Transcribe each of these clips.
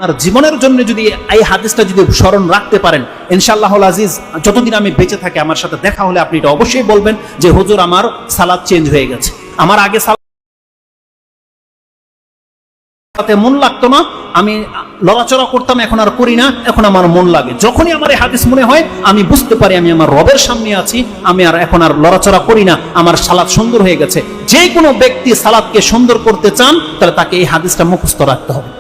আর জীবনের জন্য যদি এই হাদিসটা যদি স্মরণ রাখতে পারেন, ইনশাআল্লাহুল আজিজ যতদিন আমি বেঁচে থাকি আমার সাথে দেখা হলে আপনি এটা অবশ্যই বলবেন যে হুজুর আমার সালাত চেঞ্জ হয়ে গেছে। আমার আগে সালাতে মন লাগতো না, আমি লড়াচড়া করতাম, এখন আর করি না, এখন আমার মন লাগে। যখনই আমার এই হাদিস মনে হয় আমি বুঝতে পারি আমি আমার রবের সামনে আছি, আমি আর এখন আর লড়াচড়া করি না, আমার সালাত সুন্দর হয়ে গেছে। যে কোনো ব্যক্তি সালাতকে সুন্দর করতে চান তাহলে তাকে এই হাদিসটা মুখস্থ রাখতে হবে।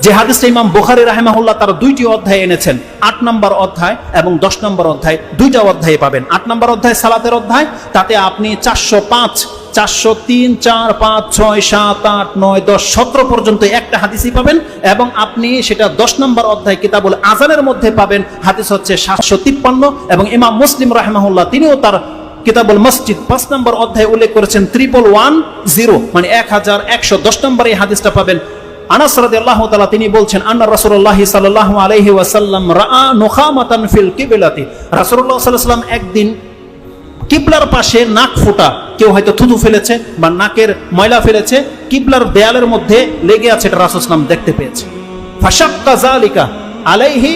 যে হাদিসটা ইমাম বুখারী রাহিমাহুল্লাহ তার দুইটি অধ্যায় এনেছেন, 8 নম্বর অধ্যায় এবং 10 নম্বর অধ্যায়, দুইটা অধ্যায়ে পাবেন। 8 নম্বর অধ্যায় সালাতের অধ্যায়, তাতে আপনি 405, 403, 4, 5, 6, 7, 8, 9, 10, 17 পর্যন্ত একটা হাদিসই পাবেন। এবং আপনি সেটা 10 নম্বর অধ্যায় কিতাবুল আযানের মধ্যে পাবেন, হাদিস হচ্ছে 753। এবং ইমাম মুসলিম রাহিমাহুল্লাহ তিনিও তার কিতাবুল মসজিদ 5 নম্বর অধ্যায়ে উল্লেখ করেছেন 1110, মানে 1110 নম্বর এই হাদিসটা পাবেন। আনাস রাদিয়াল্লাহু তাআলা তিনি বলছেন আন্না রাসূলুল্লাহ সাল্লাল্লাহু আলাইহি ওয়াসাল্লাম রাআ নুখামাতান ফিল কিবলাতি, রাসূলুল্লাহ সাল্লাল্লাহু আলাইহি ওয়াসাল্লাম একদিন কিবলার পাশে নাক ফোঁটা, কেউ হয়তো থুতু ফেলেছে বা নাকের ময়লা ফেলেছে, কিবলার দেয়ালের মধ্যে লেগে আছে, এটা রাসূল সাল্লাল্লাহু আলাইহি ওয়াসাল্লাম দেখতে পেয়েছে। ফাশাক্কা যালিকা আলাইহি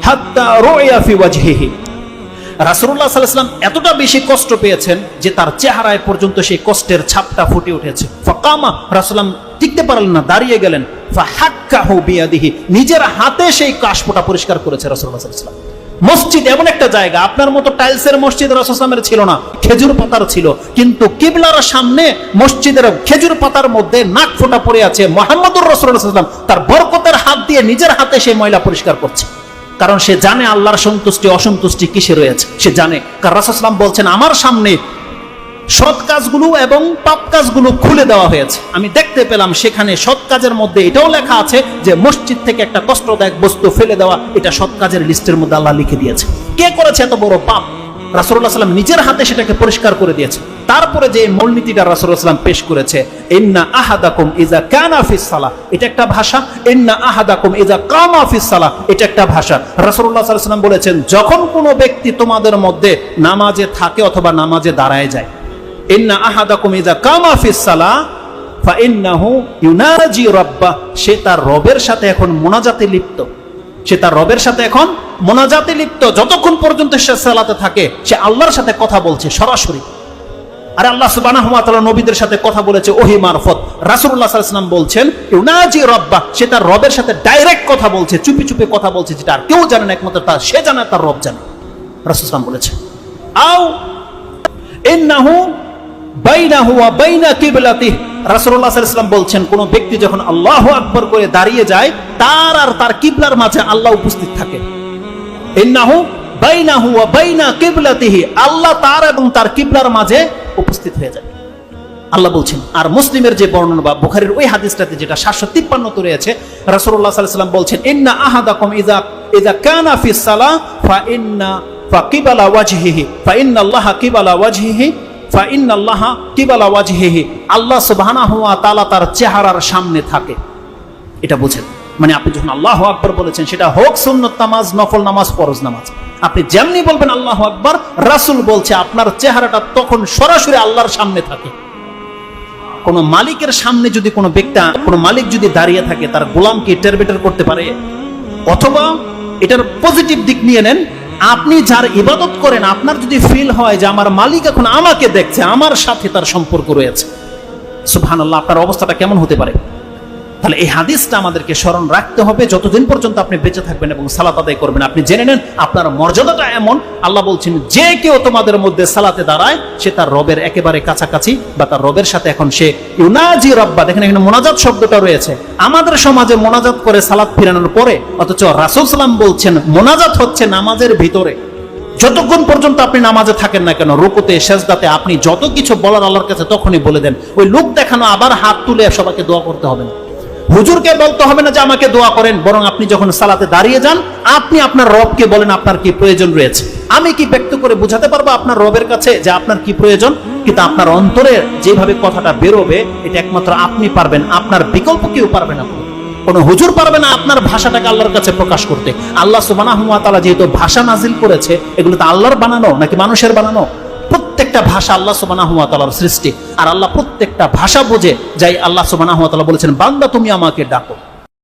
হাত্তা রুইয়া ফি ওয়াজহিহি, রাসূলুল্লাহ সাল্লাল্লাহু আলাইহি ওয়াসাল্লাম এতটা বেশি কষ্ট পেয়েছেন যে তার চেহারায় পর্যন্ত সেই কষ্টের ছাপটা ফুটে উঠেছে। ফাকামা, রাসূলুল্লাহ টিকতে পারলেন না, দাঁড়িয়ে গেলেন। ফাহাক্কাহু বিয়াদিহি, নিজের হাতে সেই কাশফোঁটা পরিষ্কার করেছে রাসূলুল্লাহ সাল্লাল্লাহু আলাইহি ওয়াসাল্লাম। মসজিদ এমন একটা জায়গা, আপনার মতো টাইলসের মসজিদ রাসূল সাল্লাল্লাহু আলাইহি ওয়াসাল্লামের ছিল না, খেজুর পাতার ছিল, কিন্তু কিবলার সামনে মসজিদের খেজুর পাতার মধ্যে নাক ফোঁটা পড়ে আছে। মুহাম্মদুর রাসূলুল্লাহ সাল্লাল্লাহু আলাইহি ওয়াসাল্লাম তার বরকতের হাত দিয়ে নিজের হাতে সেই ময়লা পরিষ্কার করছে, কারণ সে জানে আল্লাহর সন্তুষ্টি অসন্তুষ্টি কিসে রয়েছে, সে জানে। কারণ রাসূল সাল্লাল্লাহু আলাইহি ওয়াসাল্লাম বলছেন আমার সামনে সৎ কাজগুলো এবং পাপ কাজগুলো খুলে দেওয়া হয়েছে, আমি দেখতে পেলাম সেখানে সৎ কাজের মধ্যে এটাও লেখা আছে যে মসজিদ থেকে একটা কষ্টদায়ক বস্তু ফেলে দেওয়া, এটা সৎ কাজের লিস্টের মধ্যে আল্লাহ লিখে দিয়েছে। কে করেছে এত বড় পাপ? রাসূলুল্লাহ সাল্লাল্লাহু আলাইহি ওয়াসাল্লাম নিজের হাতে সেটাকে পরিষ্কার করে দিয়েছে। তারপরে যে মূলনীতিটা রাসূলুল্লাহ সাল্লাল্লাহু আলাইহি ওয়াসাল্লাম পেশ করেছে, ইন্না আহাদাকুম ইযা কানা ফিস সালাহ, এটা একটা ভাষা। ইন্না আহাদাকুম ইযা কামা ফিস সালাহ, এটা একটা ভাষা। রাসূলুল্লাহ সাল্লাল্লাহু আলাইহি ওয়াসাল্লাম বলেছেন যখন কোনো ব্যক্তি তোমাদের মধ্যে নামাজে থাকে অথবা নামাজে দাঁড়ায় যায়, ইন্না আহাদাকুম ইযা কামা ফিস সালাহ ফাইন্নাহু ইউনাজি রাব্বাহ, সে তার রবের সাথে এখন মুনাজাতে লিপ্ত, সে তার রবের সাথে এখন মুনাজাতে লিপ্ত। যতক্ষণ পর্যন্ত সে সালাতে থাকে সে আল্লাহর সাথে কথা বলছে সরাসরি। আর আল্লাহ সুবহানাহু ওয়া তাআলা নবীদের সাথে কথা বলেছে ওহী মারফত। রাসূলুল্লাহ সাল্লাল্লাহু আলাইহি ওয়াসাল্লাম বলছেন ইউনাজি রাব্বাহ, সে তার রবের সাথে ডাইরেক্ট কথা বলছে, চুপি চুপি কথা বলছে, যেটা আর কেউ জানে না, একমাত্র তার সে জানে, তার রব জানে। রাসূল সাল্লাল্লাহু আলাইহি ওয়াসাল্লাম বলেছে আও ইন্নাহু বাইনাহু ওয়া বাইনা কিবলাতিহি, রাসূলুল্লাহ সাল্লাল্লাহু আলাইহি ওয়াসাল্লাম বলছেন কোন ব্যক্তি যখন আল্লাহু আকবার করে দাঁড়িয়ে যায় তার আর তার কিবলার মাঝে আল্লাহ উপস্থিত থাকে। ইন্নাহু বাইনাহু ওয়া বাইনা কিবলাতিহি, আল্লাহ তার এবং তার কিবলার মাঝে উপস্থিত হয়ে যায়, আল্লাহ বলছেন। আর মুসলিমের যে বর্ণনা বা বুখারীর ওই হাদিসটাতে যেটা 753 তে রয়েছে, রাসূলুল্লাহ সাল্লাল্লাহু আলাইহি ওয়াসাল্লাম বলছেন ইন্না আহাদাকুম ইযা কানা ফিস সালাহ ফাকিবালা ওয়াজহিহি ফাইন্নাল্লাহা কিবালা ওয়াজহিহি ফাইন্নাল্লাহা কিবালা ওয়াজহিহি, আল্লাহ সুবহানাহু ওয়া তাআলা তার চেহারার সামনে থাকে, এটা বুঝেন। মানে আপনি যখন আল্লাহু আকবার বলেছেন, সেটা হোক সুন্নত নামাজ, নফল নামাজ, ফরজ নামাজ, আপনি যেমনি বলবেন আল্লাহু আকবার, রাসূল বলছে আপনার চেহারাটা তখন সরাসরি আল্লাহর সামনে থাকে। কোন মালিকের সামনে যদি কোনো ব্যক্তি, কোন মালিক যদি দাঁড়িয়ে থাকে, তার গোলামকে টেরবেটার করতে পারে? অথবা এটার পজিটিভ দিক নিয়ে নেন, আপনি যার ইবাদত করেন আপনার যদি ফিল হয় যে আমার মালিক এখন আমাকে দেখছে, আমার সাথে তার সম্পর্ক রয়েছে, সুবহানাল্লাহ, আপনার অবস্থাটা কেমন হতে পারে? তাহলে এই হাদিসটা আমাদেরকে স্মরণ রাখতে হবে যতদিন পর্যন্ত আপনি বেঁচে থাকবেন এবং সালাত আদায় করবেন। আপনি জেনে নেন আপনার মর্যাদাটা এমন, আল্লাহ বলছেন যে কেউ তোমাদের মধ্যে সালাতে দাঁড়ায় সে তার রবের একেবারে কাছাকাছি, বা তার রবের সাথে এখন সে ইউনাজি রাব্বা। দেখেন এখানে মোনাজাত শব্দটা রয়েছে। আমাদের সমাজে মোনাজাত করে সালাত ফিরানোর পরে, অথচ রাসূল সাল্লাল্লাহু আলাইহি ওয়াসাল্লাম বলছেন মোনাজাত হচ্ছে নামাজের ভিতরে। যতক্ষণ পর্যন্ত আপনি নামাজে থাকেন না কেন, রুকুতে সেজদাতে আপনি যত কিছু বলার আল্লাহর কাছে তখনই বলে দেন। ওই লোক দেখানো আবার হাত তুলে সবাইকে দোয়া করতে হবে না, হুজুরকে বলতে হবে না যে আমাকে দোয়া করেন, বরং আপনি যখন সালাতে দাঁড়িয়ে যান আপনি আপনার রবকে বলেন আপনার কি প্রয়োজন রয়েছে। আমি কি ব্যক্ত করে বোঝাতে পারবো আপনার রবের কাছে যে আপনার কি প্রয়োজন? কিন্তু আপনার অন্তরে যেভাবে কথাটা বেরোবে এটা একমাত্র আপনি পারবেন, আপনার বিকল্প কেউ পারবে না, কোন হুজুর পারবে না আপনার ভাষাটাকে আল্লাহর কাছে প্রকাশ করতে। আল্লাহ সুবহানাহু ওয়া তাআলা যেহেতু ভাষা নাজিল করেছে, এগুলো তো আল্লাহর বানানো নাকি মানুষের বানানো? প্রত্যেকটা ভাষা আল্লাহ সুবহানাহু ওয়া তাআলার সৃষ্টি, আর আল্লাহ প্রত্যেকটা ভাষা বোঝে। যাই আল্লাহ সুবহানাহু ওয়া তাআলা বলেছেন বান্দা তুমি আমাকে ডাকো।